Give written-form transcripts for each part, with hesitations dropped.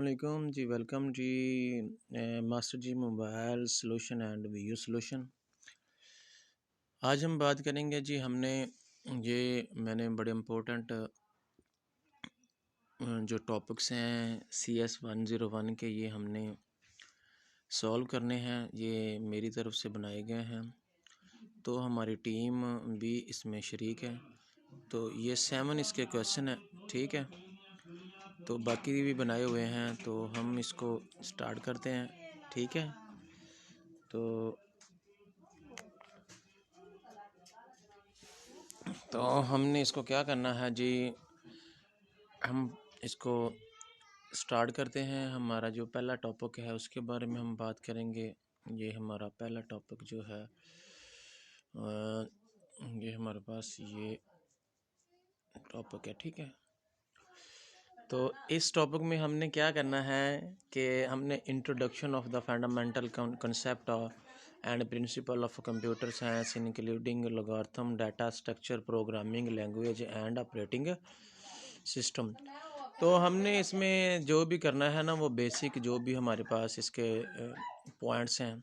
वालेकुम जी, वेलकम जी। Master ji mobile solution and video solution. आज हम बात करेंगे जी। मैंने बड़े इम्पोर्टेंट जो टॉपिक्स हैं CS101 के, ये हमने सॉल्व करने हैं। ये मेरी तरफ से बनाए गए हैं, तो हमारी टीम भी इसमें शरीक है। तो ये 7 इसके क्वेश्चन है, ठीक है। तो बाकी भी बनाए हुए हैं, तो हम इसको स्टार्ट करते हैं, ठीक है। तो हमने इसको क्या करना है जी, हम इसको स्टार्ट करते हैं। हमारा जो पहला टॉपिक है उसके बारे में हम बात करेंगे। ये हमारा पहला टॉपिक जो है ये हमारे पास ये टॉपिक है, ठीक है। तो इस टॉपिक में हमने क्या करना है कि हमने introduction of the fundamental concept and principle of computer science including logarithm, data structure, programming language and operating system. तो हमने इसमें जो भी करना है ना, वो बेसिक जो भी हमारे पास इसके पॉइंट्स हैं।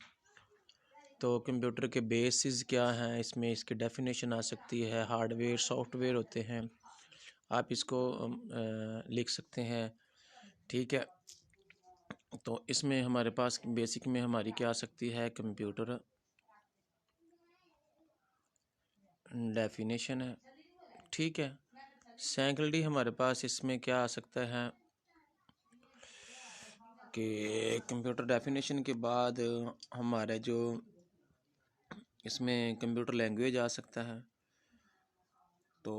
तो कंप्यूटर के बेसिस क्या हैं, इसमें इसकी डेफिनेशन आ सकती है। हार्डवेयर सॉफ्टवेयर होते हैं, आप इसको लिख सकते हैं, ठीक है। तो इसमें हमारे पास बेसिक में हमारी क्या आ सकती है, कंप्यूटर डेफिनेशन है, ठीक है। सेकेंडली हमारे पास इसमें क्या आ सकता है कि कंप्यूटर डेफिनेशन के बाद हमारे जो इसमें कंप्यूटर लैंग्वेज आ सकता है। तो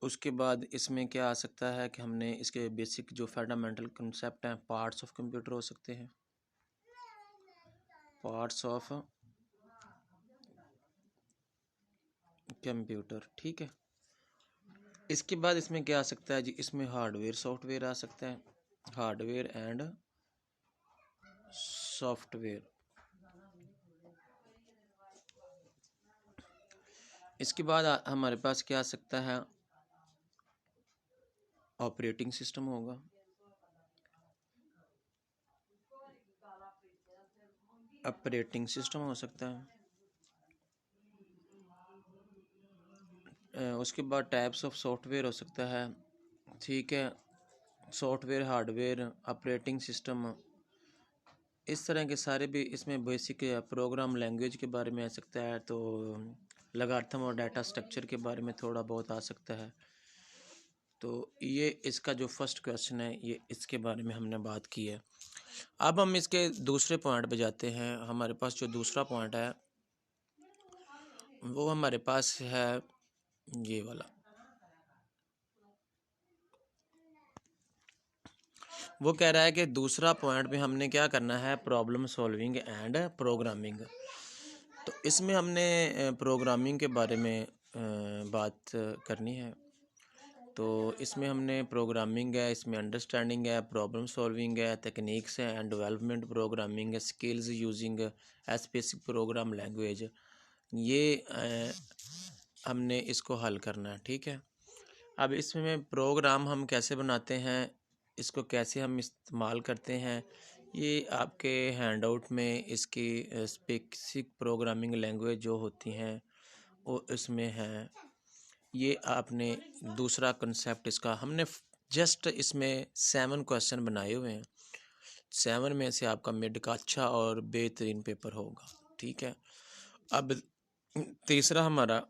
उसके बाद इसमें क्या आ सकता है कि हमने इसके बेसिक जो फंडामेंटल कंसेप्ट हैं, पार्ट्स ऑफ कंप्यूटर हो सकते हैं, पार्ट्स ऑफ कंप्यूटर, ठीक है। इसके बाद इसमें क्या आ सकता है जी, इसमें हार्डवेयर सॉफ्टवेयर आ सकता है, हार्डवेयर एंड सॉफ्टवेयर। इसके बाद हमारे पास क्या आ सकता है, ऑपरेटिंग सिस्टम होगा, ऑपरेटिंग सिस्टम हो सकता है। उसके बाद टाइप्स ऑफ सॉफ्टवेयर हो सकता है, ठीक है। सॉफ्टवेयर, हार्डवेयर, ऑपरेटिंग सिस्टम, इस तरह के सारे भी इसमें बेसिक प्रोग्राम लैंग्वेज के बारे में आ सकता है। तो लॉगरिथम और डाटा स्ट्रक्चर के बारे में थोड़ा बहुत आ सकता है। तो ये इसका जो फर्स्ट क्वेश्चन है, ये इसके बारे में हमने बात की है। अब हम इसके दूसरे पॉइंट पे जाते हैं। हमारे पास जो दूसरा पॉइंट है वो हमारे पास है ये वाला। वो कह रहा है कि दूसरा पॉइंट पे हमने क्या करना है, प्रॉब्लम सॉल्विंग एंड प्रोग्रामिंग। तो इसमें हमने प्रोग्रामिंग के बारे में बात करनी है। तो इसमें हमने प्रोग्रामिंग है, इसमें अंडरस्टैंडिंग है, प्रॉब्लम सॉल्विंग है, टेक्निक्स है एंड डेवलपमेंट, प्रोग्रामिंग है, skills using specific programme language. ये हमने इसको हल करना है, ठीक है। अब इसमें प्रोग्राम हम कैसे बनाते हैं, इसको कैसे हम इस्तेमाल करते हैं, ये आपके हैंडआउट में इसकी स्पेसिफिक प्रोग्रामिंग लैंग्वेज जो होती हैं वो इसमें है। ये आपने दूसरा कंसेप्ट इसका हमने जस्ट इसमें 7 क्वेश्चन बनाए हुए हैं। 7 में से आपका मिड का अच्छा और बेहतरीन पेपर होगा, ठीक है। अब तीसरा हमारा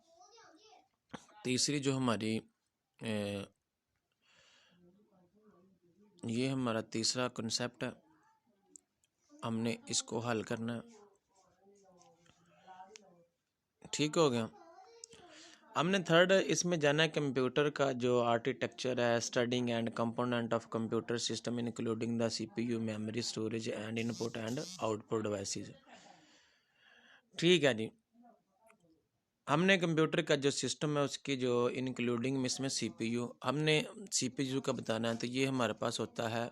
तीसरी जो हमारी ये हमारा तीसरा कंसेप्ट है, हमने इसको हल करना है, ठीक हो गया। हमने थर्ड इसमें जाना है, कंप्यूटर का जो आर्किटेक्चर है, studying and component of computer system including the CPU, memory, storage and input and output devices, ठीक है जी। हमने कंप्यूटर का जो सिस्टम है उसकी जो इंक्लूडिंग में इसमें CPU, हमने CPU का बताना है। तो ये हमारे पास होता है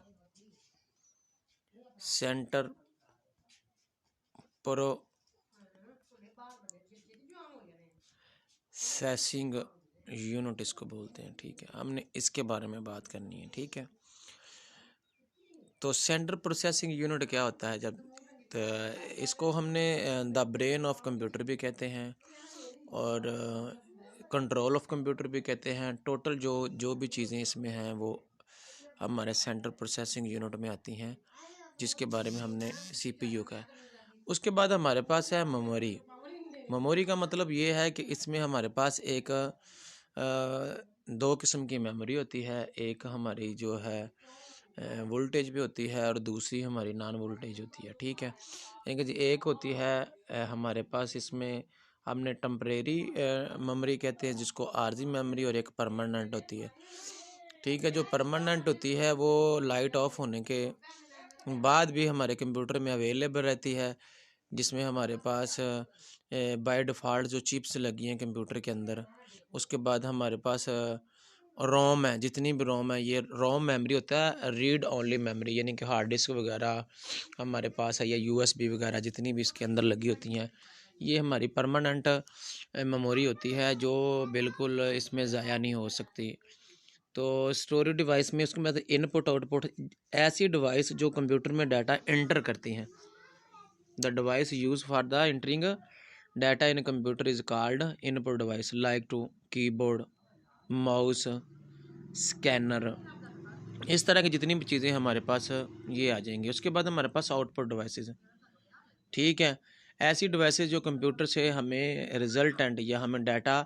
सेंटर प्रोसेसिंग यूनिट इसको बोलते हैं, ठीक है। हमने इसके बारे में बात करनी है, ठीक है। तो सेंट्रल प्रोसेसिंग यूनिट क्या होता है? जब तो इसको हमने द ब्रेन ऑफ कंप्यूटर भी कहते हैं और कंट्रोल ऑफ कंप्यूटर भी कहते हैं। टोटल जो जो भी चीज़ें इसमें हैं वो हमारे सेंट्रल प्रोसेसिंग यूनिट में आती हैं, जिसके बारे में हमने सीपीयू का है। उसके बाद हमारे पास है मेमोरी। मेमोरी का मतलब ये है कि इसमें हमारे पास एक दो किस्म की मेमोरी होती है। एक हमारी जो है वोल्टेज भी होती है और दूसरी हमारी नॉन वोल्टेज होती है। ठीक है, एक होती है हमारे पास इसमें हमने टेम्परेरी मेमोरी कहते हैं जिसको आरजी मेमोरी, और एक परमानेंट होती है। ठीक है, जो परमानेंट होती है वो लाइट ऑफ होने के बाद भी हमारे कंप्यूटर में अवेलेबल रहती है, जिसमें हमारे पास बाय डिफ़ॉल्ट जो चिप्स लगी हैं कंप्यूटर के अंदर। उसके बाद हमारे पास रोम है, जितनी भी रोम है, ये रोम मेमोरी होता है, रीड ओनली मेमोरी, यानी कि हार्ड डिस्क वगैरह हमारे पास है या यूएसबी वगैरह जितनी भी इसके अंदर लगी होती हैं, ये हमारी परमानेंट मेमोरी होती है जो बिल्कुल इसमें ज़ाया नहीं हो सकती। तो स्टोरेज डिवाइस में उसके बाद इनपुट आउटपुट, ऐसी डिवाइस जो कंप्यूटर में डाटा एंटर करती हैं। The device use for the entering data in computer is called input device, like to keyboard, mouse, scanner. इस तरह की जितनी भी चीज़ें हमारे पास ये आ जाएंगी। उसके बाद हमारे पास आउटपुट डिवाइसेस। ठीक है, ऐसी डिवाइसेस जो कंप्यूटर से हमें रिजल्टेंट या हमें डाटा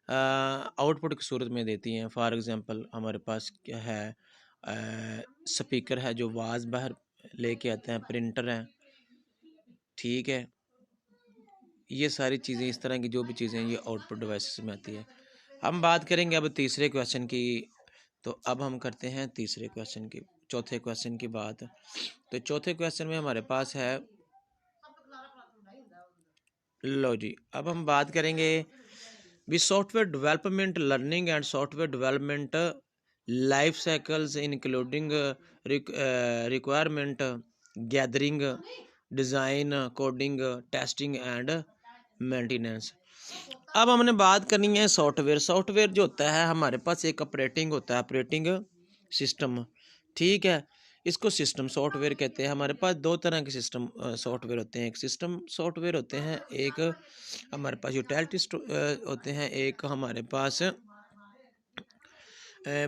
आउटपुट की सूरत में देती हैं। फॉर एग्ज़ाम्पल हमारे पास क्या है, स्पीकर है जो आवाज़ बाहर लेके आते हैं, प्रिंटर हैं। ठीक है, ये सारी चीज़ें, इस तरह की जो भी चीज़ें ये आउटपुट डिवाइसेस में आती है। हम बात करेंगे अब तीसरे क्वेश्चन की। तो अब हम करते हैं तीसरे क्वेश्चन की, चौथे क्वेश्चन की बात। तो चौथे क्वेश्चन में हमारे पास है, लो जी, अब हम बात करेंगे भी software development learning and software development life cycles including requirement gathering, design, coding, testing and maintenance. अब हमने बात करनी है सॉफ्टवेयर। सॉफ्टवेयर जो होता है हमारे पास एक ऑपरेटिंग होता है, ऑपरेटिंग सिस्टम। ठीक है, इसको सिस्टम सॉफ्टवेयर कहते हैं। हमारे पास दो तरह के सिस्टम सॉफ्टवेयर होते हैं। एक सिस्टम सॉफ्टवेयर होते हैं, एक हमारे पास यूटिलिटी होते हैं, एक हमारे पास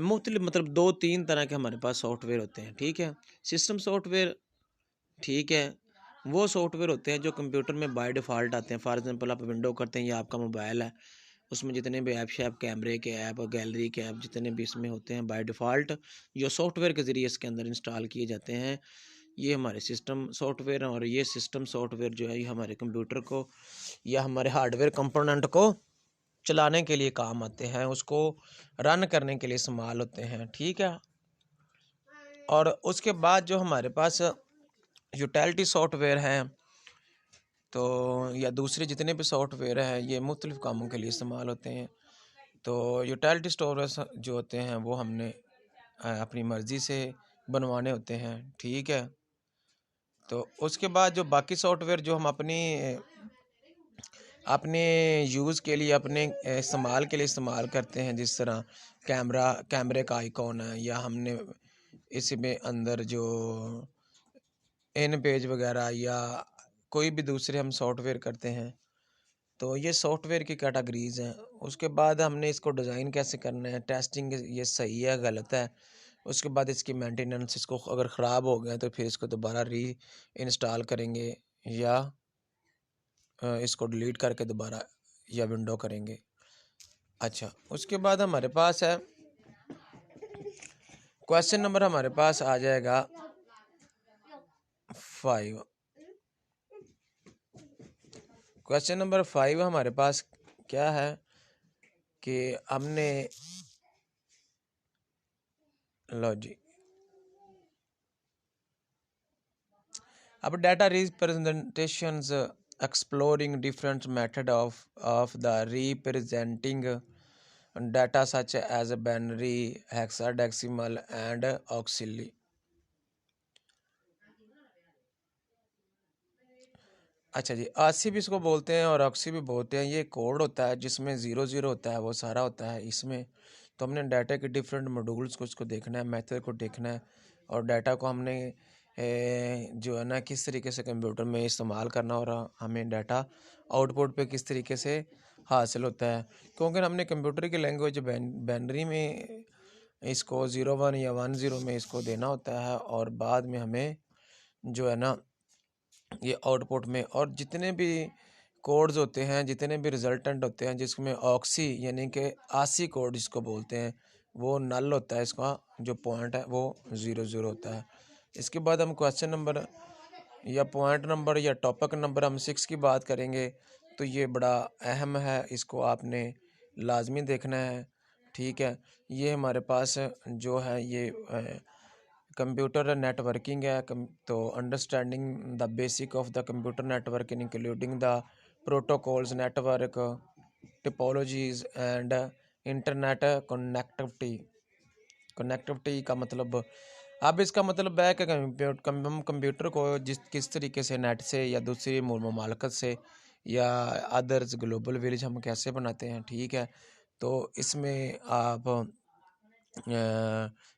मुख्तलिफ, मतलब दो तीन तरह के हमारे पास सॉफ्टवेयर होते हैं। ठीक है, सिस्टम सॉफ्टवेयर, ठीक है, वो सॉफ्टवेयर होते हैं जो कंप्यूटर में बाय डिफ़ॉल्ट आते हैं। फॉर एग्जांपल आप विंडो करते हैं या आपका मोबाइल है, उसमें जितने भी ऐप शैप, कैमरे के ऐप, गैलरी के ऐप, जितने भी इसमें होते हैं बाय डिफ़ॉल्ट जो सॉफ्टवेयर के ज़रिए इसके अंदर इंस्टॉल किए जाते हैं, ये हमारे सिस्टम सॉफ्टवेयर हैं। और ये सिस्टम सॉफ्टवेयर जो है ये हमारे कंप्यूटर को या हमारे हार्डवेयर कंपोनेंट को चलाने के लिए काम आते हैं, उसको रन करने के लिए इस्तेमाल होते हैं। ठीक है, और उसके बाद जो हमारे पास यूटिलिटी सॉफ्टवेयर हैं, तो या दूसरे जितने भी सॉफ्टवेयर हैं, ये मुख्तलिफ़ कामों के लिए इस्तेमाल होते हैं। तो यूटिलिटी सॉफ्टवेयर जो होते हैं वो हमने अपनी मर्ज़ी से बनवाने होते हैं। ठीक है, तो उसके बाद जो बाकी सॉफ्टवेयर जो हम अपने यूज़ के लिए, अपने इस्तेमाल के लिए इस्तेमाल करते हैं, जिस तरह कैमरे का आइकॉन है, या हमने इसमें अंदर जो इन पेज वगैरह या कोई भी दूसरे हम सॉफ्टवेयर करते हैं, तो ये सॉफ्टवेयर की कैटेगरीज़ हैं। उसके बाद हमने इसको डिज़ाइन कैसे करना है, टेस्टिंग ये सही है गलत है, उसके बाद इसकी मेंटेनेंस, इसको अगर ख़राब हो गया तो फिर इसको दोबारा री इंस्टॉल करेंगे या इसको डिलीट करके दोबारा या विंडो करेंगे। अच्छा, उसके बाद हमारे पास है क्वेश्चन नंबर, हमारे पास आ जाएगा 5। क्वेश्चन नंबर 5 हमारे पास क्या है कि हमने, लो जी, अब data representations exploring different method of the representing data such as binary, hexadecimal and ऑक्सिली। अच्छा जी, आरसी भी इसको बोलते हैं और ऑक्सी भी बोलते हैं। ये कोड होता है जिसमें 00 होता है, वो सारा होता है इसमें। तो हमने डाटा के डिफरेंट मॉड्यूल्स को इसको देखना है, मेथड को देखना है, और डाटा को हमने जो है ना किस तरीके से कंप्यूटर में इस्तेमाल करना और हमें डाटा आउटपुट पे किस तरीके से हासिल होता है, क्योंकि हमने कंप्यूटर की लैंग्वेज बाइनरी में इसको 01 या 10 में इसको देना होता है, और बाद में हमें जो है ना ये आउटपुट में और जितने भी कोड्स होते हैं, जितने भी रिजल्टेंट होते हैं, जिसमें ऑक्सी यानी कि आसी कोड जिसको बोलते हैं, वो नल होता है, इसका जो पॉइंट है वो 00 होता है। इसके बाद हम क्वेश्चन नंबर या पॉइंट नंबर या टॉपिक नंबर हम 6 की बात करेंगे। तो ये बड़ा अहम है, इसको आपने लाजमी देखना है, ठीक है। ये हमारे पास जो है ये कंप्यूटर नेटवर्किंग है। तो understanding the basic of the computer networking including the protocols network topologies and internet connectivity का मतलब, अब इसका मतलब है कि हम कंप्यूटर को किस तरीके से नेट से या दूसरी ममालकत से या अदर्स ग्लोबल विलेज हम कैसे बनाते हैं, ठीक है। तो इसमें आप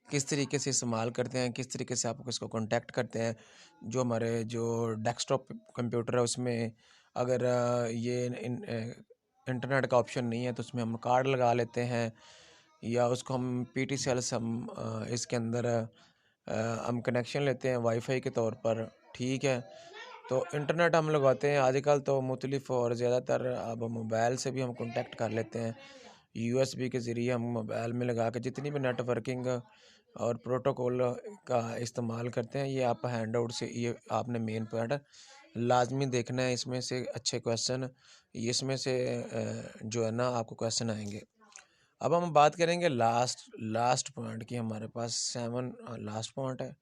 किस तरीके से इस्तेमाल करते हैं, किस तरीके से आप इसको कांटेक्ट करते हैं। जो हमारे जो डेस्कटॉप कंप्यूटर है उसमें अगर ये इंटरनेट का ऑप्शन नहीं है तो उसमें हम कार्ड लगा लेते हैं, या उसको हम PTCL से हम इसके अंदर हम कनेक्शन लेते हैं वाईफाई के तौर पर, ठीक है। तो इंटरनेट हम लगवाते हैं आजकल तो मुख्तलिफ, और ज़्यादातर अब मोबाइल से भी हम कांटेक्ट कर लेते हैं USB के ज़रिए। हम मोबाइल में लगा के जितनी भी नेटवर्किंग और प्रोटोकॉल का इस्तेमाल करते हैं, ये आप हैंड आउट से ये आपने मेन पॉइंट लाजमी देखना है। इसमें से अच्छे क्वेश्चन इसमें से जो है ना आपको क्वेश्चन आएंगे। अब हम बात करेंगे लास्ट पॉइंट की, हमारे पास 7 लास्ट पॉइंट है,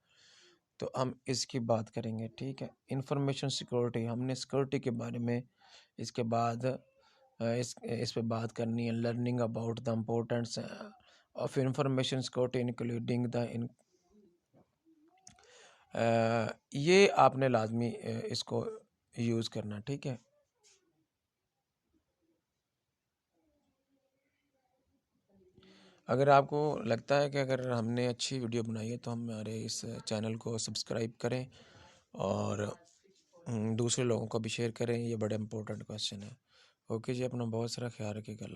तो हम इसकी बात करेंगे, ठीक है। इंफॉर्मेशन सिक्योरिटी, हमने सिक्योरिटी के बारे में इसके बाद इस पे बात करनी है। Learning about the importance of information security including the ये आपने लाजमी इसको यूज़ करना, ठीक है। अगर आपको लगता है कि अगर हमने अच्छी वीडियो बनाई है तो हमारे इस चैनल को सब्सक्राइब करें और दूसरे लोगों को भी शेयर करें। ये बड़ा इंपॉर्टेंट क्वेश्चन है। ओके जी, अपना बहुत सारा ख्याल रखिएगा।